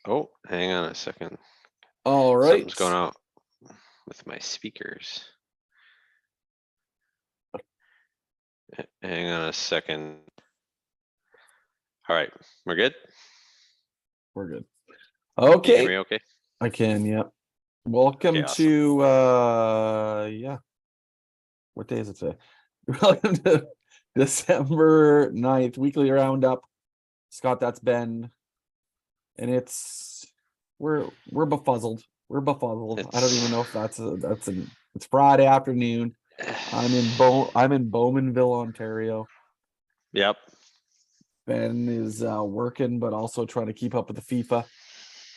Oh, hang on a second. All right. Something's going on with my speakers. Hang on a second. All right, we're good? We're good. Can you hear Okay. me okay? I can, yeah. Welcome Okay, awesome. to yeah. What day is it today? Welcome to December 9th weekly roundup. Scott, that's Ben. And we're befuzzled. We're befuzzled. I don't even know if it's Friday afternoon. I'm in Bowmanville, Ontario. Yep. Ben is working, but also trying to keep up with the FIFA.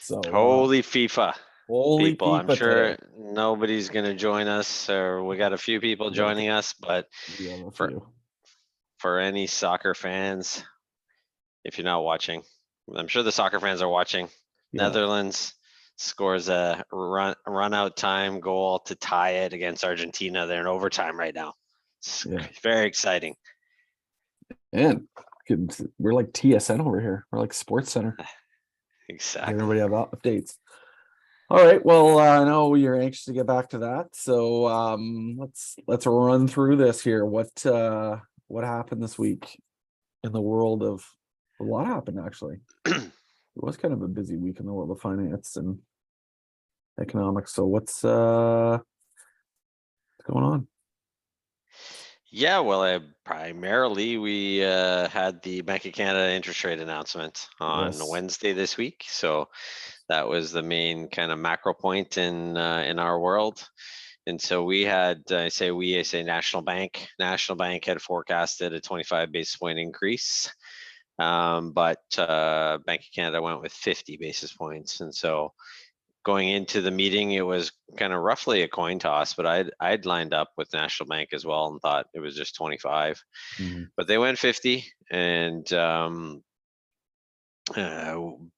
So Holy FIFA. holy People, I'm FIFA sure today. nobody's going to join us, or we got a few people joining us, but We have a for few. for any soccer fans, if you're not watching, I'm sure the soccer fans are watching. Yeah. Netherlands scores a run out time goal to tie it against Argentina. They're in overtime right now. It's Yeah. very exciting. And we're like TSN over here. We're like Sports Center. Exactly. Everybody have updates. All right. Well, I know you're anxious to get back to that. So let's run through this here. What happened this week in the world of a lot happened actually. It was kind of a busy week in the world of finance and economics. So what's going on? Yeah, well, primarily we had the Bank of Canada interest rate announcement on Yes. Wednesday this week. So that was the main kind of macro point in our world. And so we had, I say National Bank. National Bank had forecasted a 25 basis point increase, but Bank of Canada went with 50 basis points. And so going into the meeting, it was kind of roughly a coin toss, but I'd lined up with National Bank as well and thought it was just 25, but they went 50, and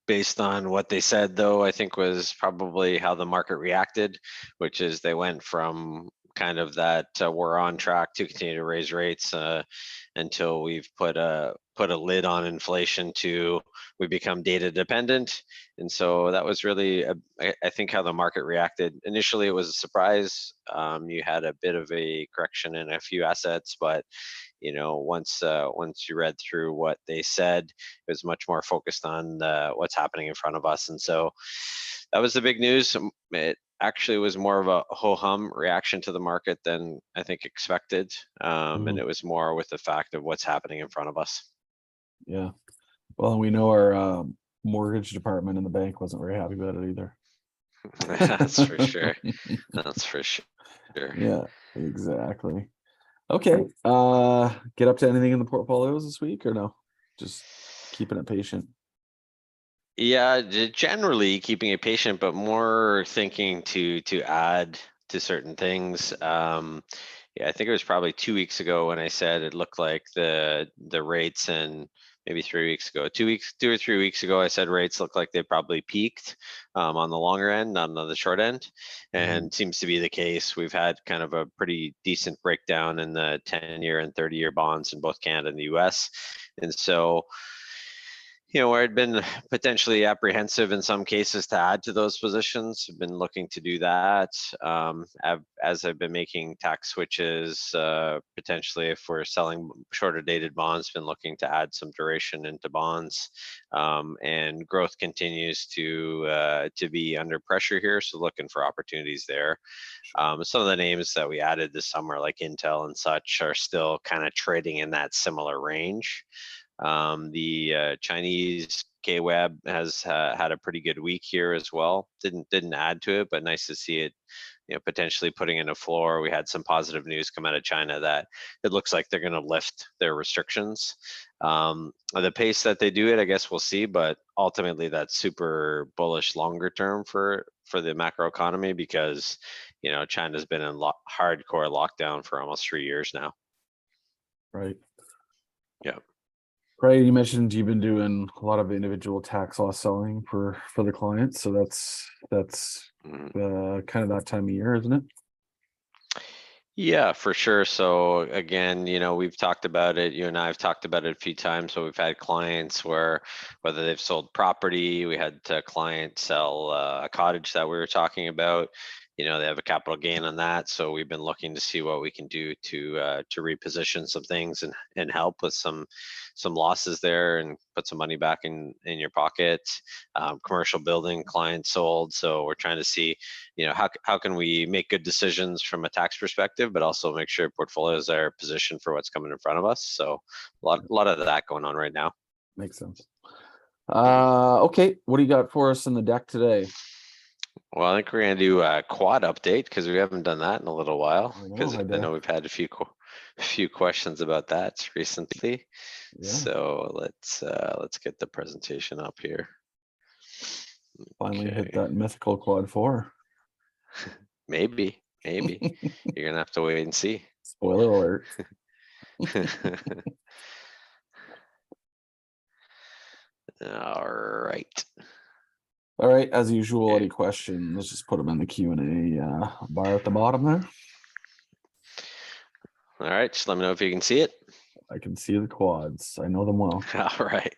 based on what they said, though, I think was probably how the market reacted, which is they went from kind of that we're on track to continue to raise rates until we've put a lid on inflation to we become data dependent. And so that was really I think how the market reacted. Initially it was a surprise. You had a bit of a correction in a few assets, but once you read through what they said, it was much more focused on what's happening in front of us. And so that was the big news. It actually was more of a ho-hum reaction to the market than I think expected. And it was more with the fact of what's happening in front of us. Yeah. Well, we know our mortgage department in the bank wasn't very happy about it either. That's for sure. That's for sure. Yeah, exactly. Okay. Get up to anything in the portfolios this week or no? Just keeping it patient. Yeah, generally keeping it patient, but more thinking to add to certain things. Yeah, I think it was probably 2 weeks ago when I said it looked like the rates, and maybe 3 weeks ago, 2 or 3 weeks ago, I said rates look like they probably peaked on the longer end, not on the short end, and seems to be the case. We've had kind of a pretty decent breakdown in the 10-year and 30-year bonds in both Canada and the U.S., and so where I'd been potentially apprehensive in some cases to add to those positions, I've been looking to do that. As I've been making tax switches, potentially if we're selling shorter dated bonds, been looking to add some duration into bonds, and growth continues to be under pressure here. So looking for opportunities there. Some of the names that we added this summer, like Intel and such, are still kind of trading in that similar range. The Chinese KWEB has had a pretty good week here as well. Didn't add to it, but nice to see it, potentially putting in a floor. We had some positive news come out of China that it looks like they're going to lift their restrictions. The pace that they do it, I guess we'll see, but ultimately that's super bullish longer term for the macro economy because China's been in hardcore lockdown for almost 3 years now. Right. Yeah. Right. You mentioned you've been doing a lot of individual tax loss selling for the clients. So that's kind of that time of year, isn't it? Yeah, for sure. So again, we've talked about it. You and I have talked about it a few times. So we've had clients where whether they've sold property, we had a client sell a cottage that we were talking about. They have a capital gain on that. So we've been looking to see what we can do to reposition some things and help with some losses there and put some money back in your pocket. Commercial building client sold. So we're trying to see how can we make good decisions from a tax perspective, but also make sure portfolios are positioned for what's coming in front of us. So a lot of that going on right now. Makes sense. Okay, what do you got for us in the deck today? Well, I think we're gonna do a quad update because we haven't done that in a little while. I know, Because I know we've had a few questions about that recently. Yeah, So let's get the presentation up here. finally hit Okay, that mythical quad 4. maybe you're gonna have to wait and see. Spoiler alert. All right. All right, as usual, Okay. any questions, let's just put them in the Q&A bar at the bottom there. All right, just let me know if you can see it. I can see the quads. I know them well. All right,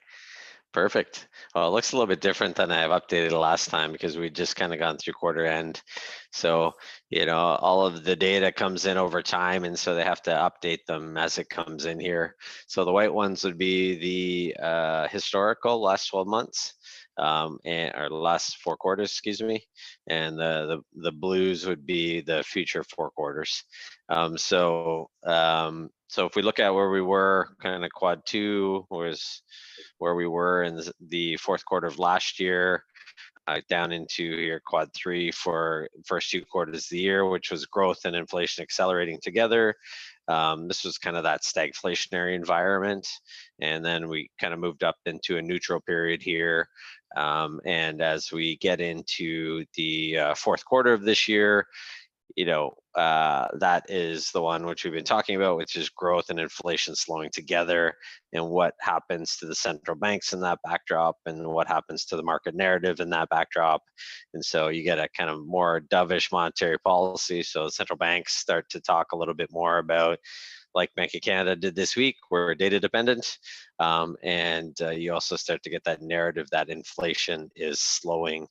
perfect. Well, it looks a little bit different than I've updated last time because we just kind of gone through quarter end. So, all of the data comes in over time, and so they have to update them as it comes in here. So the white ones would be the historical last 12 months. Or last 4 quarters, excuse me, and the blues would be the future 4 quarters. So if we look at where we were, kind of quad 2 was where we were in the fourth quarter of last year, down into here quad 3 for first 2 quarters of the year, which was growth and inflation accelerating together. This was kind of that stagflationary environment, and then we kind of moved up into a neutral period here. And as we get into the fourth quarter of this year, that is the one which we've been talking about, which is growth and inflation slowing together, and what happens to the central banks in that backdrop, and what happens to the market narrative in that backdrop. And so you get a kind of more dovish monetary policy. So central banks start to talk a little bit more about, like Bank of Canada did this week, we're data dependent. And you also start to get that narrative that inflation is slowing.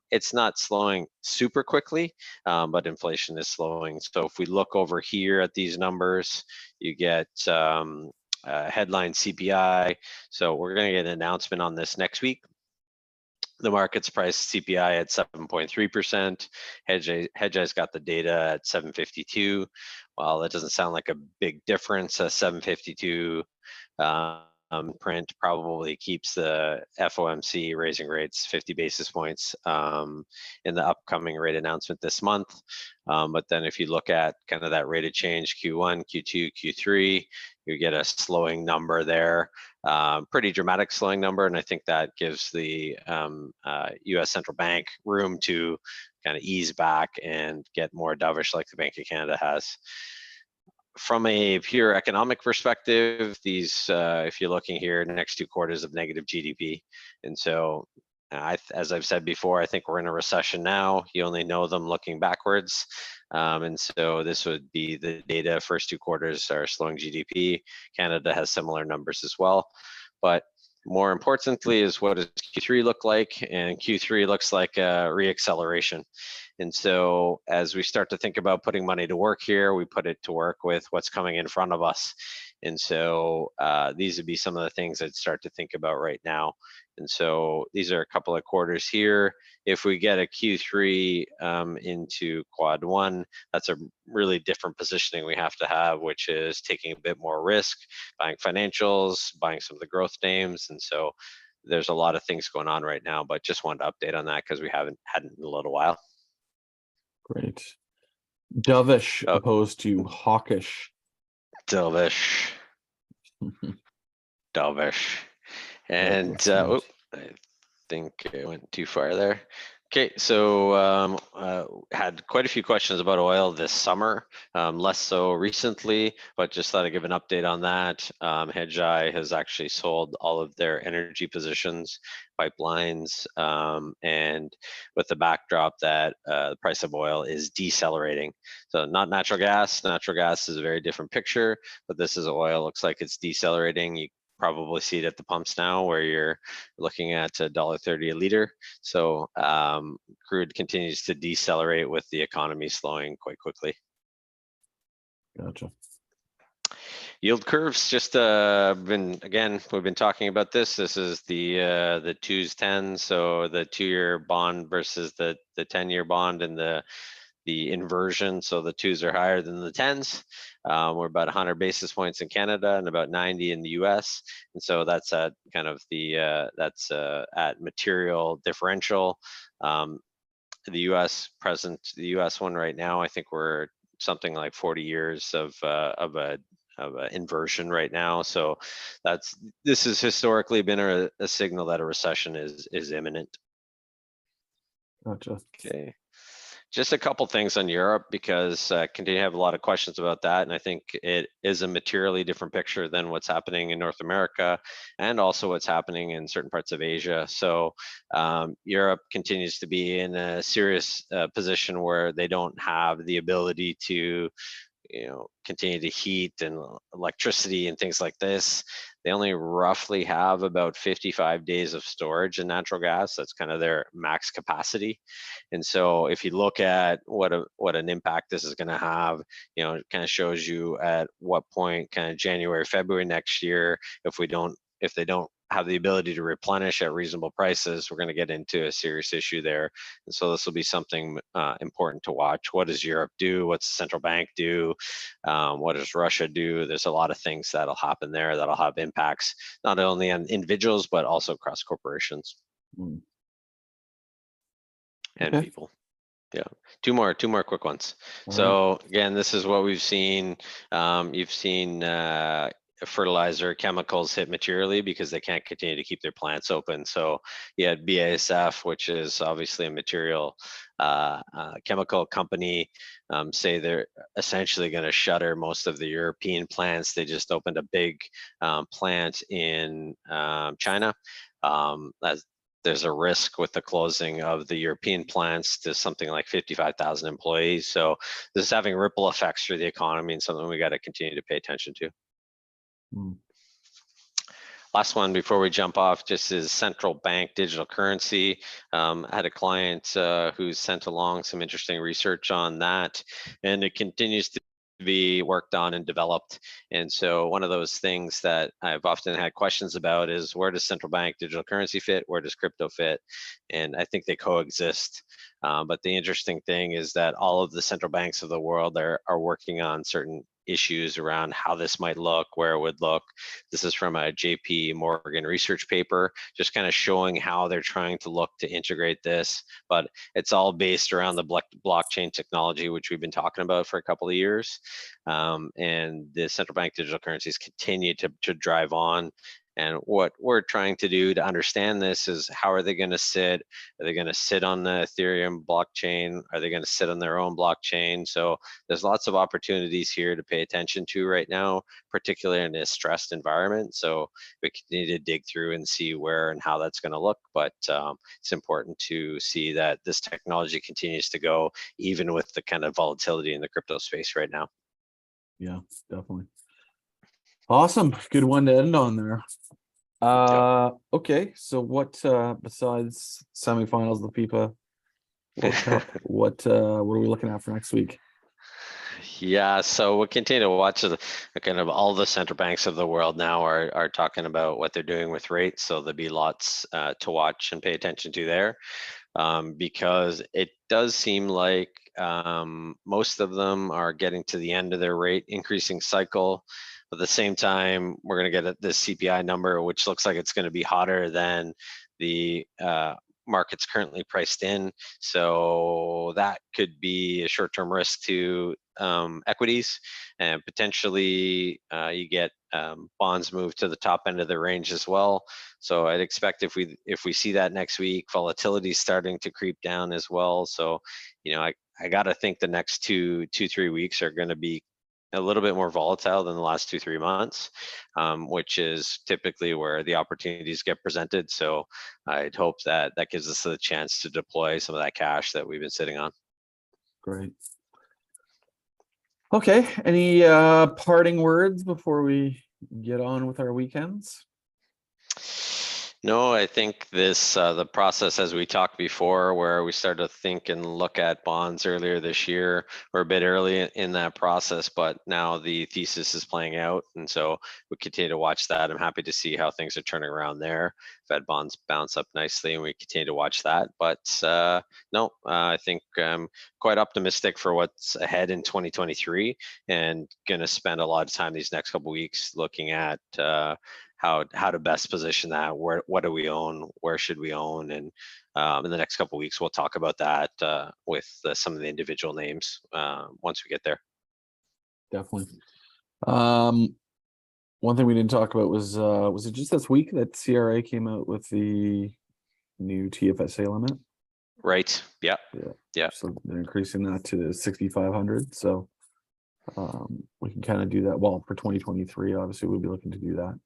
It's not slowing super quickly, but inflation is slowing. So if we look over here at these numbers, you get headline CPI. So we're going to get an announcement on this next week. The market's priced CPI at 7.3%. Hedgeye's got the data at 752. Well, that doesn't sound like a big difference. A 752 print probably keeps the FOMC raising rates 50 basis points in the upcoming rate announcement this month. But then if you look at kind of that rate of change, Q1, Q2, Q3, you get a slowing number there. Pretty dramatic slowing number, and I think that gives the U.S. central bank room to kind of ease back and get more dovish like the Bank of Canada has. From a pure economic perspective, these, if you're looking here, next 2 quarters of negative GDP. And so, as I've said before, I think we're in a recession now. You only know them looking backwards. And so this would be the data. First 2 quarters are slowing GDP. Canada has similar numbers as well. But more importantly is, what does Q3 look like? And Q3 looks like a reacceleration. And so as we start to think about putting money to work here, we put it to work with what's coming in front of us. And so these would be some of the things I'd start to think about right now. And so these are a couple of quarters here. If we get a Q3 into quad 1, that's a really different positioning we have to have, which is taking a bit more risk, buying financials, buying some of the growth names. And so there's a lot of things going on right now, but just wanted to update on that because we haven't had it in a little while. Great. Dovish opposed to hawkish. Dovish. Dovish. And I think it went too far there. Okay, so had quite a few questions about oil this summer, less so recently, but just thought I'd give an update on that. Hedgeye has actually sold all of their energy positions, pipelines, and with the backdrop that the price of oil is decelerating. So not natural gas. Natural gas is a very different picture, but this is oil. Looks like it's decelerating. You probably see it at the pumps now, where you're looking at $1.30 a liter. So crude continues to decelerate with the economy slowing quite quickly. Gotcha. Yield curves just we've been talking about this. This is the 2s 10s, so the 2-year bond versus the 10-year bond, and the inversion. So the 2s are higher than the 10s. We're about 100 basis points in Canada and about 90 in the US. And so that's at kind of at material differential. The the US one right now, I think we're something like 40 years of a inversion right now. So this has historically been a signal that a recession is imminent. Gotcha. Okay. Just a couple things on Europe, because continue to have a lot of questions about that, and I think it is a materially different picture than what's happening in North America, and also what's happening in certain parts of Asia. So Europe continues to be in a serious position where they don't have the ability to continue to heat and electricity and things like this. They only roughly have about 55 days of storage in natural gas. That's kind of their max capacity. And so if you look at what an impact this is going to have, it kind of shows you at what point, kind of January, February next year, if they don't have the ability to replenish at reasonable prices, we're going to get into a serious issue there. And so this will be something important to watch. What does Europe do? What's the central bank do? What does Russia do? There's a lot of things that'll happen there that'll have impacts not only on individuals but also across corporations and people. Yeah, two more quick ones. So again, this is what we've seen. You've seen fertilizer chemicals hit materially because they can't continue to keep their plants open. So you had BASF, which is obviously a material chemical company, say they're essentially going to shutter most of the European plants. They just opened a big plant in China. There's a risk with the closing of the European plants to something like 55,000 employees. So this is having ripple effects through the economy, and something we got to continue to pay attention to. Last one before we jump off just is central bank digital currency. I had a client who sent along some interesting research on that, and it continues to be worked on and developed. And so one of those things that I've often had questions about is, where does central bank digital currency fit? Where does crypto fit? And I think they coexist. But the interesting thing is that all of the central banks of the world are working on certain issues around how this might look, where it would look. This is from a JP Morgan research paper, just kind of showing how they're trying to look to integrate this. But it's all based around the blockchain technology, which we've been talking about for a couple of years. And the central bank digital currencies continue to drive on. And what we're trying to do to understand this is, how are they going to sit? Are they going to sit on the Ethereum blockchain? Are they going to sit on their own blockchain? So there's lots of opportunities here to pay attention to right now, particularly in a stressed environment. So we continue to dig through and see where and how that's going to look. But it's important to see that this technology continues to go, even with the kind of volatility in the crypto space right now. Yeah, definitely. Awesome. Good one to end on there. Okay, so what besides semifinals of the FIBA World Cup, what are we looking at for next week? Yeah, so we'll continue to watch kind of all the central banks of the world now are talking about what they're doing with rates. So there'll be lots to watch and pay attention to there, because it does seem like most of them are getting to the end of their rate increasing cycle. But at the same time, we're going to get this CPI number, which looks like it's going to be hotter than the market's currently priced in. So that could be a short-term risk to equities, and potentially you get bonds moved to the top end of the range as well. So I'd expect if we see that next week, volatility starting to creep down as well. So, I got to think the next 3 weeks are going to be a little bit more volatile than the last 2-3 months, which is typically where the opportunities get presented. So I'd hope that gives us a chance to deploy some of that cash that we've been sitting on. Great. Okay, any parting words before we get on with our weekends? No, I think the process, as we talked before, where we started to think and look at bonds earlier this year, we're a bit early in that process, but now the thesis is playing out. And so we continue to watch that. I'm happy to see how things are turning around there. Fed bonds bounce up nicely and we continue to watch that. But no, I think I'm quite optimistic for what's ahead in 2023 and going to spend a lot of time these next couple of weeks looking at how to best position that. What do we own? Where should we own? And in the next couple of weeks, we'll talk about that with some of the individual names once we get there. Definitely. One thing we didn't talk about was it just this week that CRA came out with the new TFSA limit? Right. Yeah. So they're increasing that to 6,500. So we can kind of do that. Well, for 2023, obviously we'll be looking to do that.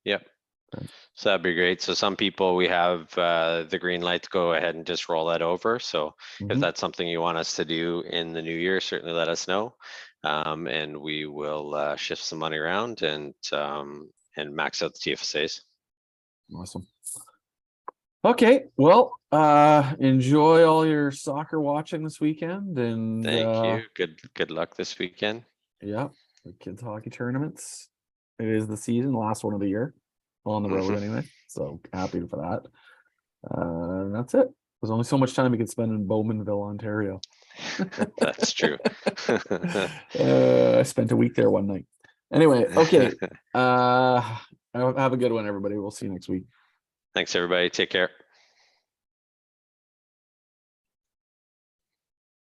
Yep. Okay. So that'd be great. So some people, we have the green light to go ahead and just roll that over. So if that's something you want us to do in the new year, certainly let us know. And we will shift some money around and max out the TFSAs. Awesome. Okay, well, enjoy all your soccer watching this weekend, and thank you. Good luck this weekend. Yeah, the kids hockey tournaments. It is the season, last one of the year, on the road anyway. So happy for that. And that's it. There's only so much time we can spend in Bowmanville, Ontario. That's true. I spent a week there one night. Anyway, okay. Have a good one, everybody. We'll see you next week. Thanks, everybody. Take care.